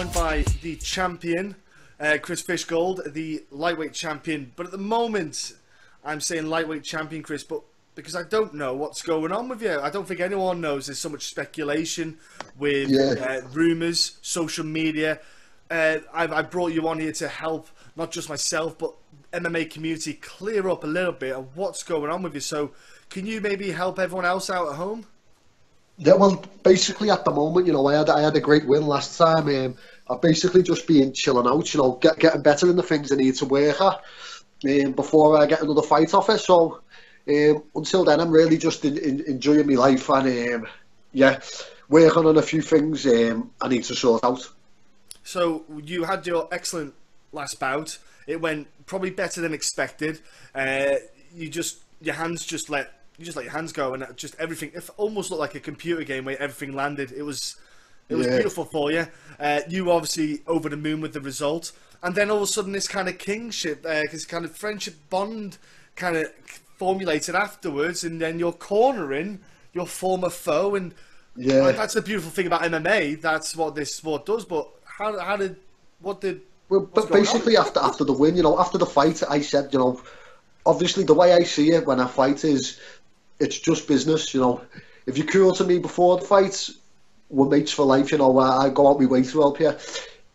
joined by the champion, Chris Fishgold, the lightweight champion. But at the moment, I'm saying lightweight champion, Chris, but because I don't know what's going on with you. I don't think anyone knows. There's so much speculation with rumours, social media. I brought you on here to help not just myself, but MMA community clear up a little bit of what's going on with you. So can you maybe help everyone else out at home? Yeah, well, basically at the moment, you know, I had a great win last time. I've basically just been chilling out, you know, getting better in the things I need to work at before I get another fight off it. So until then, I'm really just enjoying my life and working on a few things I need to sort out. So you had your excellent last bout. It went probably better than expected. Your hands just let your hands go, and just everything. It almost looked like a computer game where everything landed. It was beautiful for you. You were obviously over the moon with the result, and then all of a sudden this kind of kingship, this kind of friendship bond, kind of formulated afterwards, and then you're cornering your former foe, and that's the beautiful thing about MMA. That's what this sport does. But But basically after the win, you know, after the fight, I said, you know, obviously the way I see it when I fight is, it's just business, you know. If you're cool to me before the fight, we're mates for life, you know. I go out my way to help you.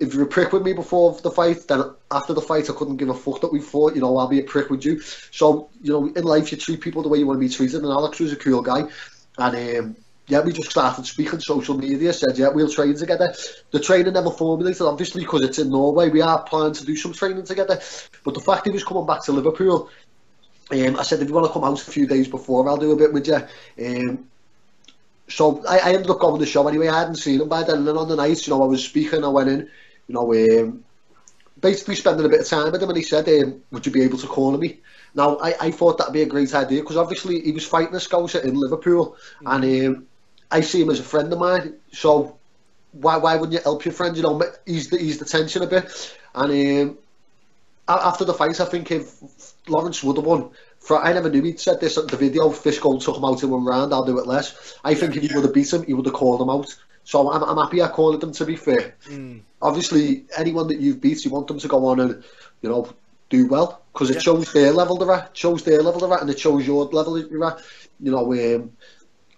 If you're a prick with me before the fight, then after the fight I couldn't give a fuck that we fought, you know. I'll be a prick with you. So, you know, in life you treat people the way you want to be treated, and Alex was a cool guy. And we just started speaking social media, said, we'll train together. The training never formulated, obviously, because it's in Norway. We are planning to do some training together. But the fact he was coming back to Liverpool, I said, if you want to come out a few days before, I'll do a bit with you. So I ended up going to the show anyway. I hadn't seen him by then. And then on the night, you know, I was speaking, I went in, you know, basically spending a bit of time with him. And he said, would you be able to corner me? Now, I thought that'd be a great idea, because obviously he was fighting a Scouser in Liverpool. And I see him as a friend of mine. So why wouldn't you help your friend? You know, ease the tension a bit. And after the fight, I think if Lawrence would have won, I never knew he'd said this at the video, Fishgold took him out in 1 round, I'll do it less. I think if he would have beat him, he would have called him out. So I'm happy I called him, to be fair. Obviously, anyone that you've beat, you want them to go on and, you know, do well, because it shows their level they're at, and it shows your level you're at. You know,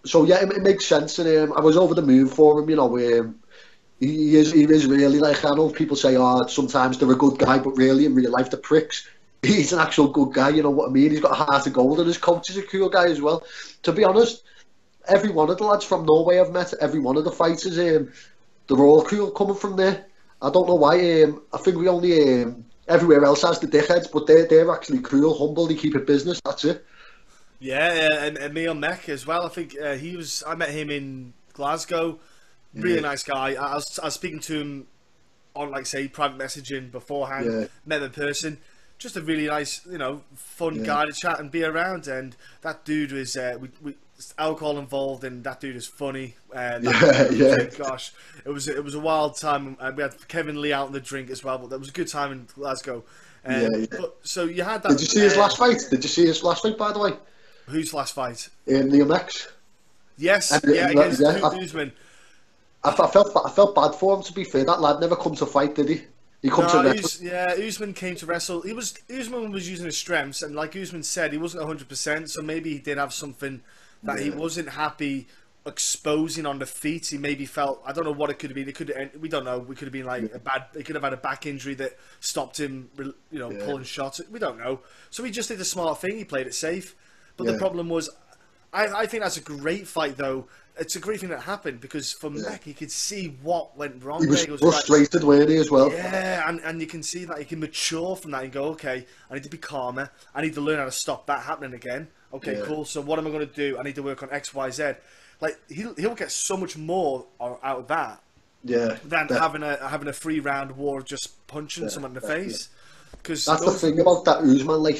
so yeah, it makes sense, and I was over the moon for him, you know. He is really, like, I know people say, sometimes they're a good guy, but really in real life they're pricks. He's an actual good guy, you know what I mean? He's got a heart of gold, and his coach is a cool guy as well. To be honest, every one of the lads from Norway I've met, every one of the fighters, they're all cool coming from there. I don't know why. I think we only everywhere else has the dickheads, but they're actually cool, humble, they keep it business, that's it. Yeah, and Emil Mek as well. I think I met him in Glasgow. Really nice guy. I was speaking to him on, like, say, private messaging beforehand. Met him in person. Just a really nice, you know, fun guy to chat and be around. And that dude was alcohol involved, and that dude is funny. Gosh, it was a wild time. We had Kevin Lee out in the drink as well, but that was a good time in Glasgow. But, so you had that. Did you see his last fight? By the way? Whose last fight? Liam Max. Yes, against Usman. I felt bad for him, to be fair. That lad never come to fight, did he? He come to wrestle. Usman came to wrestle. Usman was using his strengths, and like Usman said, he wasn't 100%. So maybe he did have something that he wasn't happy exposing on the feet. He maybe felt, I don't know what it could have been. We don't know. We could have been like he could have had a back injury that stopped him, you know, pulling shots. We don't know. So he just did the smart thing. He played it safe. But the problem was, I think that's a great fight, though. It's a great thing that happened, because for Mek, he could see what went wrong. He was frustrated, weren't he, as well? Yeah, and you can see that he can mature from that and go, okay, I need to be calmer. I need to learn how to stop that happening again. Okay, cool. So what am I going to do? I need to work on X, Y, Z. Like, he'll get so much more out of that than having a 3-round war of just punching someone in the face. That's the thing about that Usman, like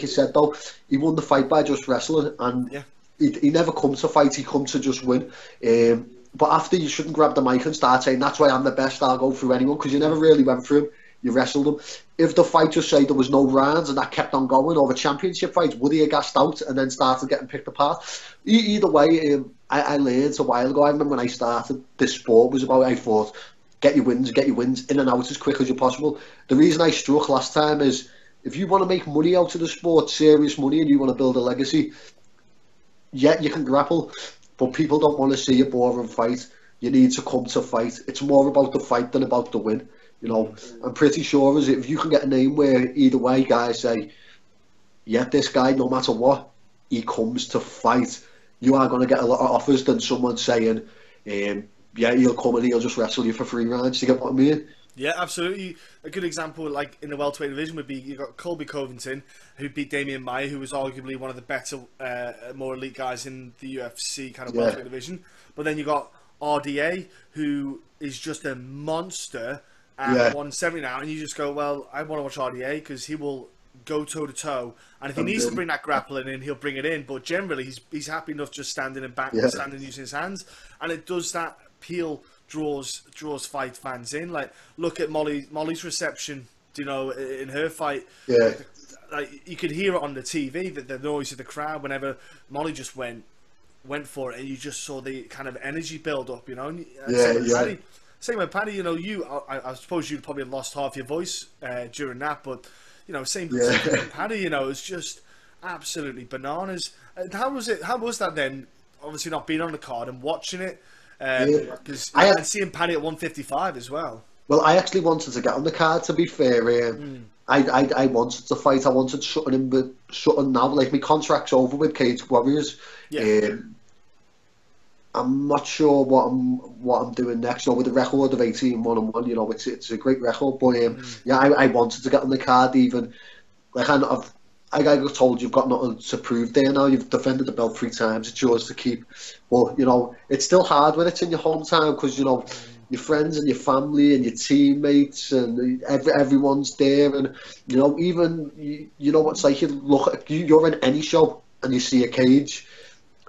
you said, though. He won the fight by just wrestling, and he never come to fight, he come to just win. But after, you shouldn't grab the mic and start saying, that's why I'm the best, I'll go through anyone, because you never really went through him, you wrestled him. If the fight just say there was no rounds and that kept on going, or the championship fights, would he have gassed out and then started getting picked apart? Either way, I learned a while ago. I remember when I started this sport, I thought, get your wins in and out as quick as you possible. The reason I struck last time is if you want to make money out of the sport, serious money, and you want to build a legacy, yeah, you can grapple, but people don't want to see a boring fight. You need to come to fight. It's more about the fight than about the win. You know, I'm pretty sure as if you can get a name where either way guys say, yeah, this guy, no matter what, he comes to fight, you are going to get a lot of offers than someone saying, yeah, he'll come and he'll just wrestle you for 3 rounds. Do you get what I mean? Yeah, absolutely. A good example, like in the welterweight division, would be you got Colby Covington, who beat Damian Maia, who was arguably one of the better, more elite guys in the UFC kind of welterweight division. But then you got RDA, who is just a monster at 170 now, and you just go, well, I want to watch RDA because he will go toe to toe, and if he needs to bring that grappling in, he'll bring it in. But generally, he's happy enough just standing and back, standing using his hands, and it does that appeal. Draws fight fans in. Like, look at Molly's reception, you know, in her fight. Yeah. Like, you could hear it on the TV, the noise of the crowd whenever Molly just went for it, and you just saw the kind of energy build up, you know. And same with Paddy, you know, I suppose you'd probably lost half your voice during that, but, you know, same with Paddy, you know, it's just absolutely bananas. How was that then, obviously not being on the card and watching it? Because and seeing Paddy at 155 as well. Well, I actually wanted to get on the card, to be fair. I wanted to fight. I wanted Sutton now. Like, my contract's over with Cage Warriors. I'm not sure what I'm doing next. You know, with a record of 18-1-1, you know, it's a great record. But I wanted to get on the card. Even like I got told you've got nothing to prove there now. You've defended the belt 3 times. It's yours to keep. Well, you know, it's still hard when it's in your hometown because, you know, your friends and your family and your teammates and everyone's there. And, you know, even, you know what it's like, you're in any show and you see a cage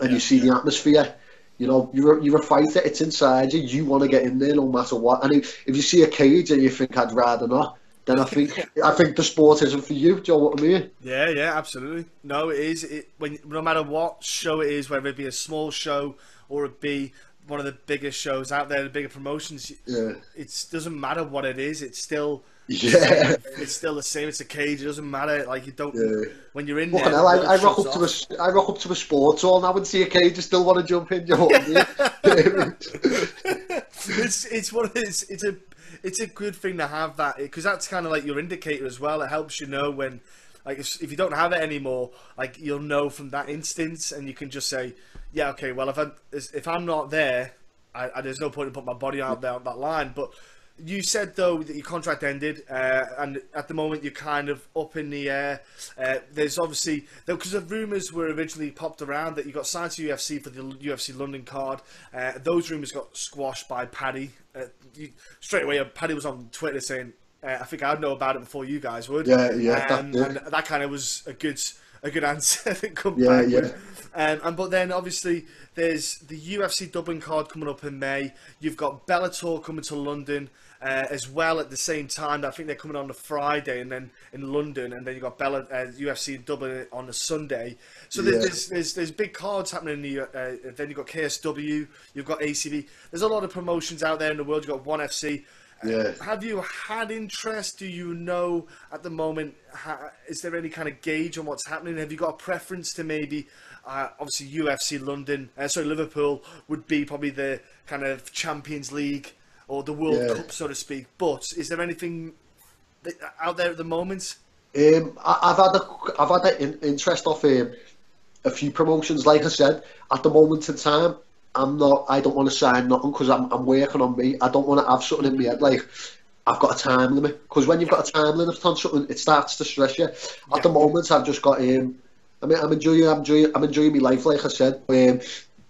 and you see the atmosphere. You know, you're a fighter. It's inside you. You want to get in there no matter what. And if you see a cage and you think, I'd rather not, then I think the sport isn't for you. Do you know what I mean? Yeah, absolutely. No, it is. No matter what show it is, whether it be a small show or it be one of the biggest shows out there, the bigger promotions, it doesn't matter what it is. It's still it's still the same. It's a cage. It doesn't matter. Like, you don't when you're in there. Hell, I rock up to a sports hall now and see a cage. I still want to jump in. You know what I mean? It's one of those. It's a good thing to have that, because that's kind of like your indicator as well. It helps you know when, like, if you don't have it anymore, like, you'll know from that instance, and you can just say, yeah, okay, well, if I'm not there, there's no point in putting my body out there on that line. But you said, though, that your contract ended, and at the moment you're kind of up in the air. There's obviously, because the rumours were originally popped around that you got signed to UFC for the UFC London card. Those rumours got squashed by Paddy. Straight away, Paddy was on Twitter saying, I think I'd know about it before you guys would. And that kind of was a good answer to come back with. But then obviously there's the UFC Dublin card coming up in May. You've got Bellator coming to London as well at the same time. I think they're coming on the Friday and then in London, and then you've got UFC in Dublin on the Sunday. So there's big cards happening. Then you've got KSW, you've got ACV. There's a lot of promotions out there in the world. You've got ONE FC. Have you had interest? Do you know at the moment, is there any kind of gauge on what's happening? Have you got a preference to maybe, obviously UFC Liverpool would be probably the kind of Champions League or the World Cup, so to speak. But is there anything out there at the moment? I've had that interest off a few promotions. Like I said, at the moment in time, I don't want to sign nothing because I'm working on me. I don't want to have something in my head like I've got a time limit, because when you've got a time limit on something, it starts to stress you. At the moment, I've just got I'm enjoying my life, like I said.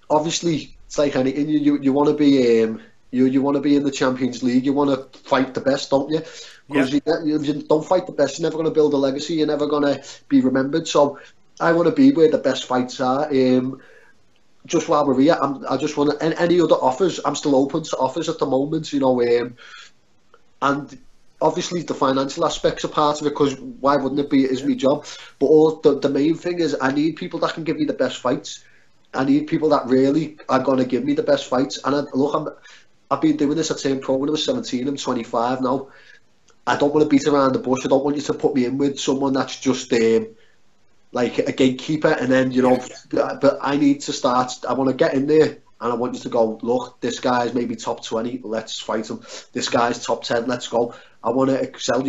Obviously, it's like anything. You want to be you want to be in the Champions League. You want to fight the best, don't you? Because if you don't fight the best, you're never going to build a legacy. You're never going to be remembered. So I want to be where the best fights are. Just while we're here, I just want to, any other offers, I'm still open to offers at the moment, you know, and obviously the financial aspects are part of it, because why wouldn't it be? It is my job. But the main thing is, I need people that can give me the best fights. I need people that really are going to give me the best fights. And I've been doing this. I turned pro when I was 17. I'm 25 now. I don't want to beat around the bush. I don't want you to put me in with someone that's just like a gatekeeper, and then but I need to start. I want to get in there, and I want you to go, look, this guy's maybe top 20, let's fight him. This guy's top 10, let's go. I want to excel.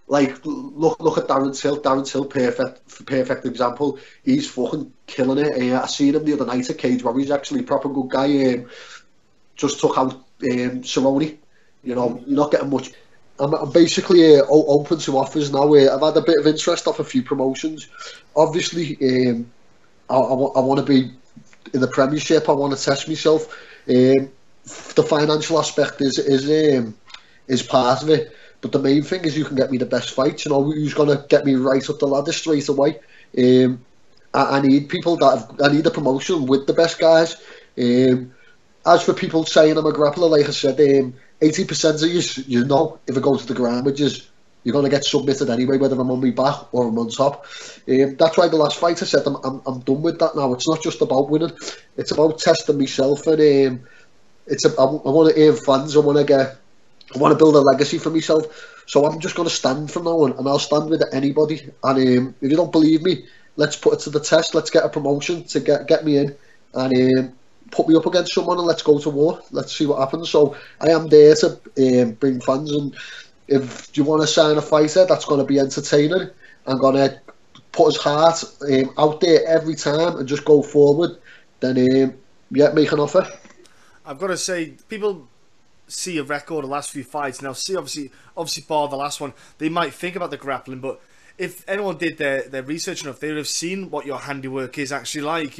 Like look at Darren Till. Darren Till, perfect example. He's fucking killing it. I seen him the other night at Cage Warriors. Actually, proper good guy. Just took out Cerrone. You're not getting much. I'm basically open to offers now. I've had a bit of interest off a few promotions. Obviously, I want to be in the Premiership. I want to test myself. The financial aspect is part of it, but the main thing is you can get me the best fights. Who's going to get me right up the ladder straight away. I need people I need a promotion with the best guys. As for people saying I'm a grappler, like I said, 80% of you know, if I go to the ground with you're going to get submitted anyway, whether I'm on my back or I'm on top. That's why the last fight I said I'm done with that now. It's not just about winning; it's about testing myself, and I want to earn fans. I want to build a legacy for myself. So I'm just going to stand from now on, and I'll stand with anybody. And if you don't believe me, let's put it to the test. Let's get a promotion to get me in, and put me up against someone, and let's go to war. Let's see what happens. So I am there to bring fans, and if you want to sign a fighter that's going to be entertaining and going to put his heart out there every time and just go forward, then make an offer. I've got to say, people see a record of the last few fights, and they'll see obviously bar the last one, they might think about the grappling, but if anyone did their research enough, they would have seen what your handiwork is actually like.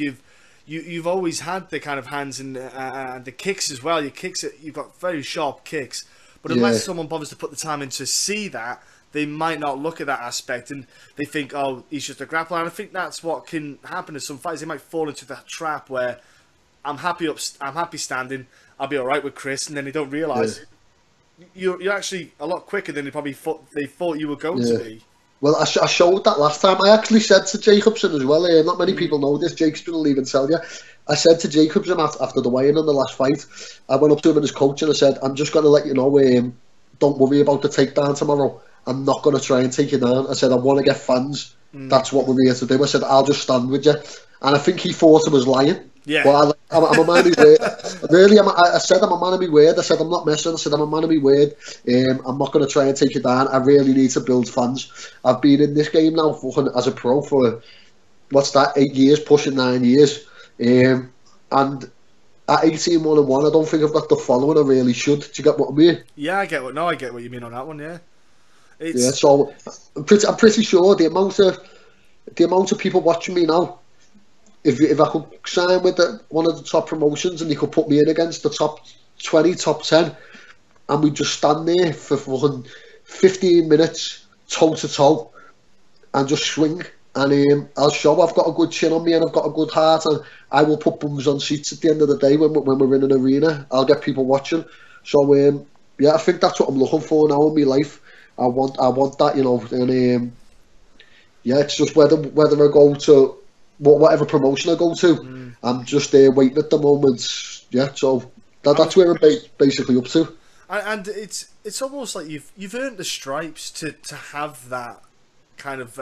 You've always had the kind of hands and the kicks as well. You've got very sharp kicks. But unless someone bothers to put the time in to see that, they might not look at that aspect, and they think, oh, he's just a grappler. And I think that's what can happen to some fighters. They might fall into that trap where I'm happy standing, I'll be all right with Chris, and then they don't realise you're actually a lot quicker than they thought you were going to be. Well, I showed that last time. I actually said to Jacobson as well, not many people know this, Jake's going to leave and tell you. I said to Jacobson after the weigh-in on the last fight, I went up to him and his coach and I said, I'm just going to let you know, don't worry about the takedown tomorrow. I'm not going to try and take you down. I said, I want to get fans. That's what we're here to do. I said, I'll just stand with you. And I think he thought I was lying. Yeah. But I'm a man of my word. Really, I said I'm a man of my word. I said I'm not messing. I said I'm a man of my word. I'm not going to try and take you down. I really need to build fans. I've been in this game now as a pro for, 8 years, pushing 9 years. And at 18-1-1, I don't think I've got the following I really should. Do you get what I mean? Yeah, I get what you mean on that one, yeah. So I'm pretty sure the amount of people watching me now, if I could sign with one of the top promotions and they could put me in against the top 20, top 10, and we just stand there for 15 minutes, toe to toe, and just swing. And I'll show I've got a good chin on me and I've got a good heart, and I will put bums on seats at the end of the day when we're in an arena. I'll get people watching. So I think that's what I'm looking for now in my life. I want that, and it's just whether I go to whatever promotion I go to. I'm just waiting at the moment. Yeah, so that's where I'm basically up to. And it's almost like you've earned the stripes to have that kind of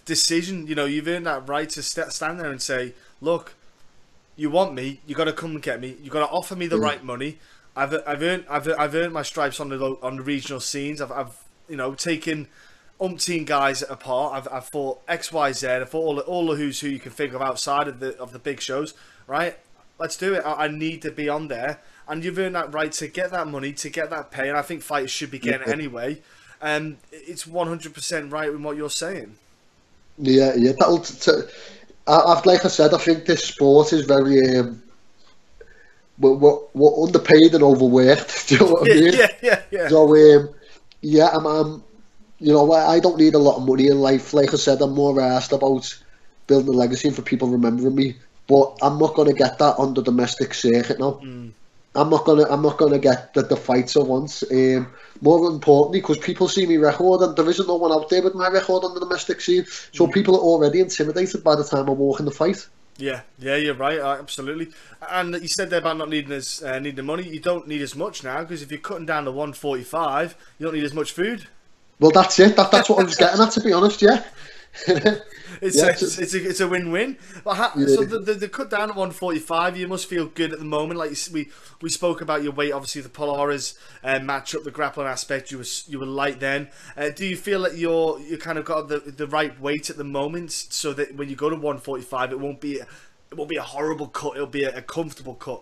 decision. You've earned that right to stand there and say, look, you want me, you got to come and get me, you got to offer me the right money. I've earned my stripes on the regional scenes. I've taken umpteen guys apart. I've fought X, Y, Z. I've fought all the who's who you can think of outside of the big shows. Right? Let's do it. I need to be on there, and you've earned that right to get that money, to get that pay, and I think fighters should be getting it anyway. And it's 100% right in what you're saying. Yeah. Like I said, I think this sport is very we're underpaid and overworked. Do you know what I mean? Yeah. So I don't need a lot of money in life. Like I said, I'm more asked about building a legacy and for people remembering me. But I'm not going to get that on the domestic circuit now. I'm not gonna get the fights I want. More importantly, because people see me record and there isn't no one out there with my record on the domestic scene, so people are already intimidated by the time I walk in the fight. Yeah, yeah, you're right, absolutely. And you said there about not needing needing the money. You don't need as much now because if you're cutting down to 145, you don't need as much food. Well, that's it. That's what I was getting at, to be honest. Yeah. It's Yeah, it's a win-win. But so the cut down at 145, you must feel good at the moment. Like we spoke about your weight, obviously the Polaris match up, the grappling aspect. You were light then. Do you feel that you kind of got the right weight at the moment, so that when you go to 145, it won't be a horrible cut. It'll be a comfortable cut.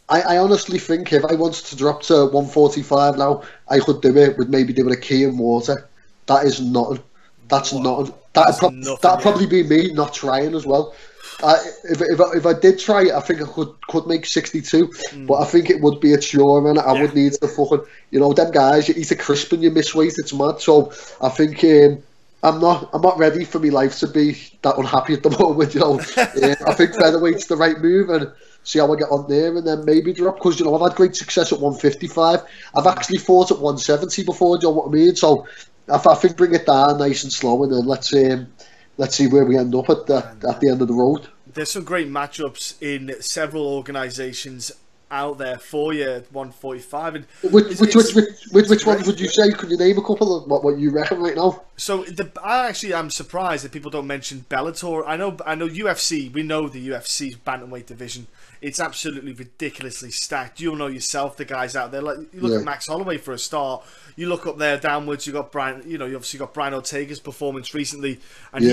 I honestly think if I wanted to drop to 145 now, I could do it with maybe doing a key and water. That is nothing. That's nothing. That'd probably be me not trying as well. If I did try it, I think I could make 62, but I think it would be a chore, and I would need to fucking, them guys, you eat a crisp and you miss weight, it's mad. So I think I'm not ready for my life to be that unhappy at the moment. I think featherweight's the right move, and see how I get on there, and then maybe drop, because I've had great success at 155. I've actually fought at 170 before. Do you know what I mean? So I think bring it down nice and slow, and then let's see where we end up at the end of the road. There's some great matchups in several organisations out there for you at 145. And which ones would you say? Could you name a couple of what you reckon right now? So I actually am surprised that people don't mention Bellator. I know UFC. We know the UFC's bantamweight division. It's absolutely ridiculously stacked. You'll know yourself, the guys out there. Like you look at Max Holloway for a start. You look up there downwards. You got Brian. You obviously got Brian Ortega's performance recently, and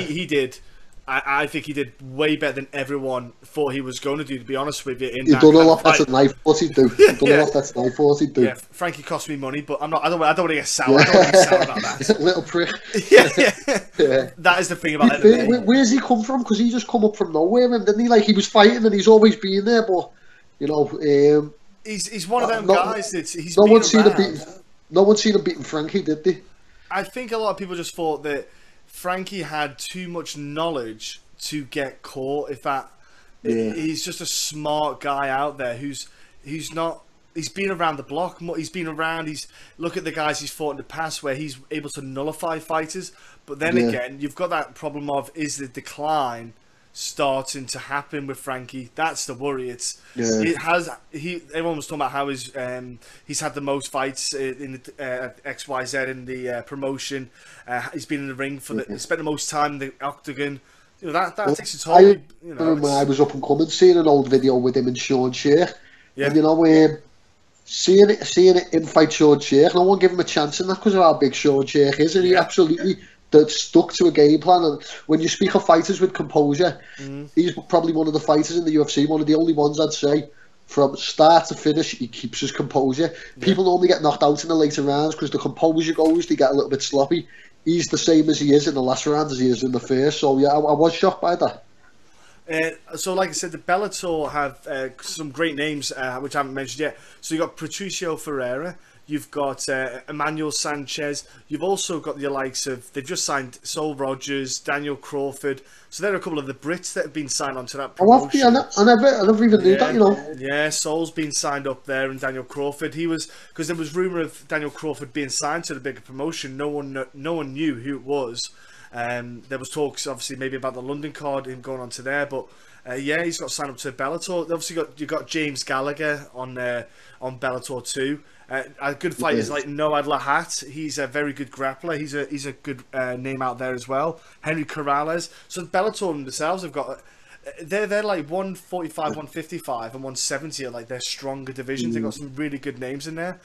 he did. I think he did way better than everyone thought he was going to do, to be honest with you. He's done a lot better than I thought he'd do. He's done a lot better than I thought he'd do. Yeah, Frankie cost me money, but I don't want to get sour. I don't want to get sour about that. Little prick. Yeah. That is the thing about MMA. Where's he come from? Because he just come up from nowhere, and didn't he? Like, he was fighting, and he's always been there, but he's one of them guys that's no one's seen him beating Frankie, did they? I think a lot of people just thought that Frankie had too much knowledge to get caught. He's just a smart guy out there who's been around the block. Look at the guys he's fought in the past where he's able to nullify fighters. But then again, you've got that problem of, is the decline starting to happen with Frankie? That's the worry. Everyone was talking about how he's had the most fights in XYZ in the promotion. He's been in the ring spent the most time in the octagon. That takes its toll. I remember when I was up and coming, seeing an old video with him and Sean Sheikh, and seeing him fight Sean Sheikh, no one gave him a chance in that because of how big Sean Sheikh is, and he absolutely stuck to a game plan. And when you speak of fighters with composure, he's probably one of the fighters in the UFC, one of the only ones I'd say from start to finish he keeps his composure. People normally get knocked out in the later rounds because the composure goes, they get a little bit sloppy. He's the same as he is in the last round as he is in the first, so I was shocked by that. So like I said, the Bellator have some great names which I haven't mentioned yet. So you've got Patricio Ferreira, you've got Emmanuel Sanchez, you've also got the likes of, they've just signed Sol Rogers, Daniel Crawford. So there are a couple of the Brits that have been signed onto that promotion. I never even knew that, Yeah, Sol's been signed up there, and Daniel Crawford. Because there was rumour of Daniel Crawford being signed to the bigger promotion. No one knew who it was. There was talks, obviously, maybe about the London card, him going on to there, but he's got signed up to Bellator. Obviously, you've got James Gallagher on Bellator too. A good fighter is like Noad Lahat. He's a very good grappler. He's a good name out there as well. Henry Corrales. So Bellator themselves have got. They're like 145, 155, and 170 are like their stronger divisions. They've got some really good names in there.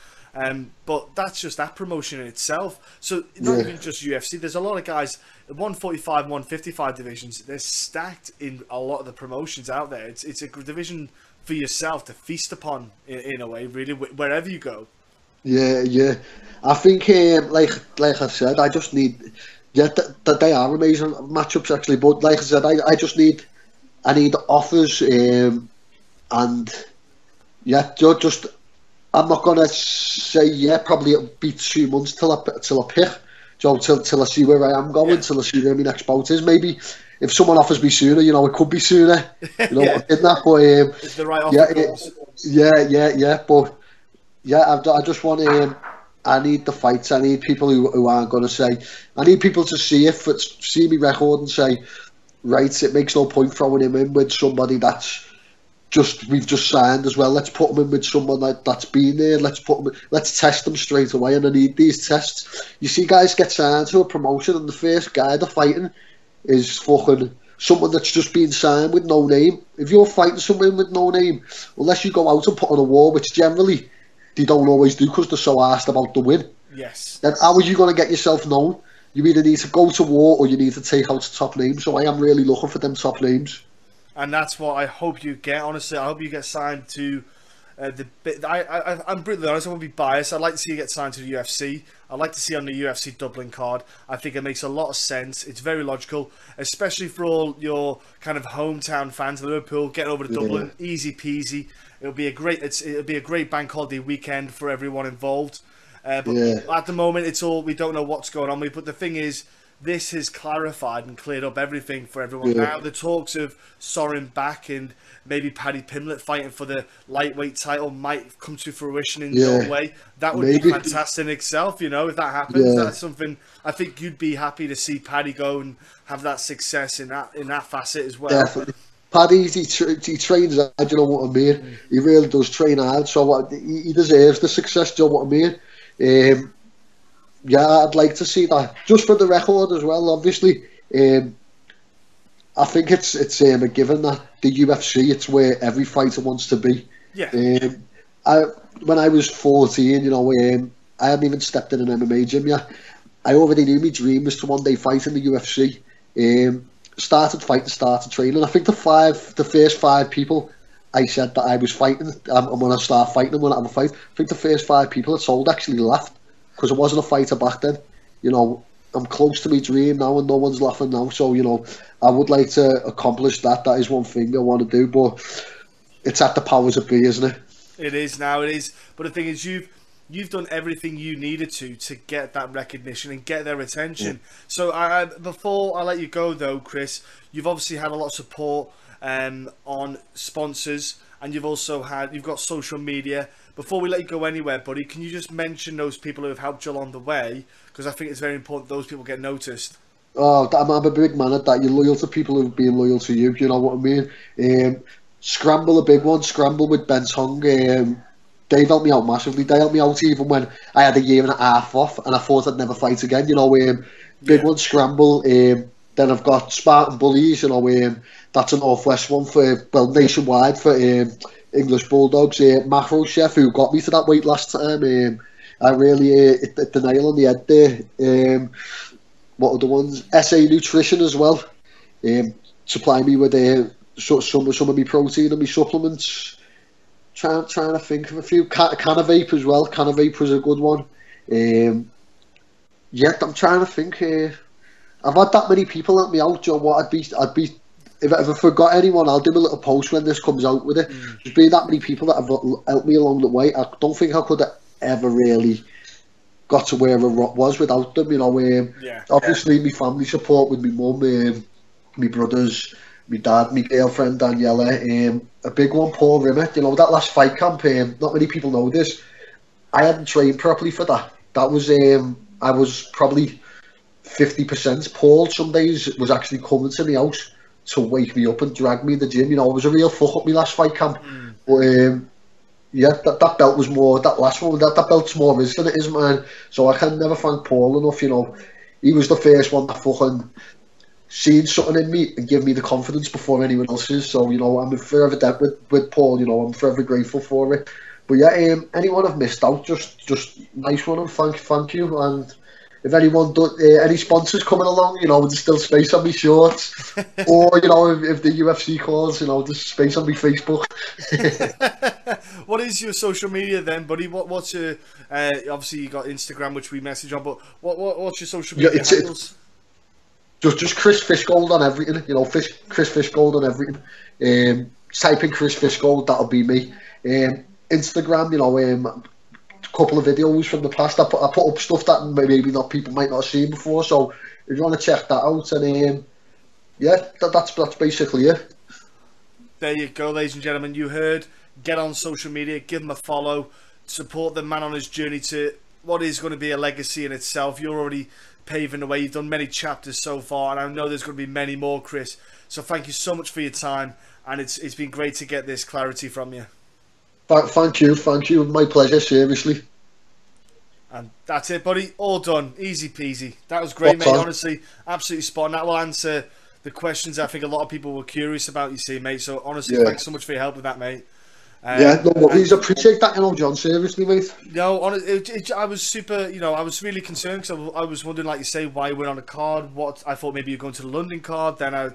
But that's just that promotion in itself. So not even just UFC. There's a lot of guys, 145, 155 divisions. They're stacked in a lot of the promotions out there. It's a division for yourself to feast upon in a way, really, wherever you go. Yeah. I think, like I said, I just need. That they are amazing matchups actually. But like I said, I just need. I need offers, and just. I'm not gonna say probably it'll be 2 months till I pick, till I see where I am going, till I see where my next bout is. Maybe if someone offers me sooner, it could be sooner. In that, but it's the right offer. But I just want I need the fights. I need people who aren't gonna say. I need people to see me record and say, right, it makes no point throwing him in with somebody that's we've just signed as well. Let's put him in with someone that's been there. Let's test them straight away. And I need these tests. You see guys get signed to a promotion, and the first guy they're fighting is fucking someone that's just been signed with no name. If you're fighting someone with no name, unless you go out and put on a war, which generally they don't always do because they're so arsed about the win, Yes. then how are you going to get yourself known? You either need to go to war or you need to take out top names. So I am really looking for them top names. And that's what I hope you get. Honestly, I hope you get signed to I'm brutally honest. I won't be biased. I'd like to see you get signed to the UFC. I'd like to see on the UFC Dublin card. I think it makes a lot of sense. It's very logical, especially for all your kind of hometown fans. Liverpool getting over to Dublin, easy peasy. It'll be a great bank holiday weekend for everyone involved. But at the moment, it's all we don't know what's going on. But the thing is, this has clarified and cleared up everything for everyone. Now the talks of Sorin back and maybe Paddy Pimblett fighting for the lightweight title might come to fruition in some way. That would be fantastic in itself, you know, if that happens. That's something I think you'd be happy to see Paddy go and have that success in that facet as well. Definitely. Paddy, he trains hard, you know what I mean? He really does train hard, so he deserves the success, do you know what I mean? Yeah, I'd like to see that. Just for the record as well, obviously. I think it's a given that the UFC, it's where every fighter wants to be. Yeah. When I was 14, you know, I hadn't even stepped in an MMA gym yet. I already knew my dream was to one day fight in the UFC. Started fighting, started training. I think the first five people I said that I was fighting, I'm going to start fighting them when I have a fight. I think the first five people that sold actually left because I wasn't a fighter back then. You know, I'm close to my dream now and no one's laughing now. So, you know, I would like to accomplish that. That is one thing I want to do, but it's at the powers that be, isn't it? It is now, it is. But the thing is, you've done everything you needed to get that recognition and get their attention. So before I let you go, though, Chris, you've obviously had a lot of support on sponsors, and you've got social media. Before we let you go anywhere, buddy, can you just mention those people who have helped you along the way? Because I think it's very important those people get noticed. Oh, I'm a big man at that. You're loyal to people who've been loyal to you. You know what I mean? Scramble, a big one. Scramble with Ben Tong. They've helped me out massively. They helped me out even when I had a year and a half off and I thought I'd never fight again. You know, big one, Scramble. Then I've got Spartan Bullies. You know, that's a Northwest one nationwide for English Bulldogs. Macro Chef, who got me to that weight last time. I really hit the nail on the head there. What are the ones? SA Nutrition as well. Supply me with some of my protein and my supplements. Trying to think of a few. Canavape as well. Canavape was a good one. Yeah, I'm trying to think. I've had that many people help me out. John, what I'd be. If I forgot anyone, I'll do a little post when this comes out with it. There's been that many people that have helped me along the way. I don't think I could have ever really got to where I was without them. You know, obviously my family support with my mum, my brothers, my dad, my girlfriend Daniela, a big one, Paul Rimmer. You know, that last fight camp, not many people know this. I hadn't trained properly for that. That was I was probably 50%. Paul some days was actually coming to my house to wake me up and drag me in the gym. You know, it was a real fuck up my last fight camp. But yeah, that belt was more, that last one, that belt's more his than it is mine. So I can never thank Paul enough. You know, he was the first one that fucking seen something in me and give me the confidence before anyone else's. So, you know, I'm forever dead with Paul. You know, I'm forever grateful for it. But yeah, anyone I've missed out, just nice one, and thank you. And if anyone any sponsors coming along, you know, there's still space on my shorts, or you know, if the UFC calls, you know, there's space on my Facebook. What is your social media then, buddy? What's your obviously you got Instagram, which we message on, but what's your social media handles? Just Chris Fishgold on everything, you know, Chris Fishgold on everything. Type in Chris Fishgold, that'll be me. Instagram, you know, a couple of videos from the past. I put up stuff that maybe people might not have seen before. So if you want to check that out, and yeah, that's basically it. There you go, ladies and gentlemen. You heard. Get on social media, give him a follow, support the man on his journey to what is going to be a legacy in itself. You're already paving the way. You've done many chapters so far, and I know there's going to be many more, Chris. So thank you so much for your time, and it's been great to get this clarity from you. Thank you. My pleasure, seriously. And that's it, buddy. All done. Easy peasy. That was great, mate. Honestly, absolutely spot on. That will answer the questions I think a lot of people were curious about, you see, mate. So honestly, thanks so much for your help with that, mate. No worries. Appreciate that, John. Seriously, mate. No, honestly, I was super. I was really concerned because I was wondering, like you say, why you went on a card. What I thought maybe you're going to the London card. Then I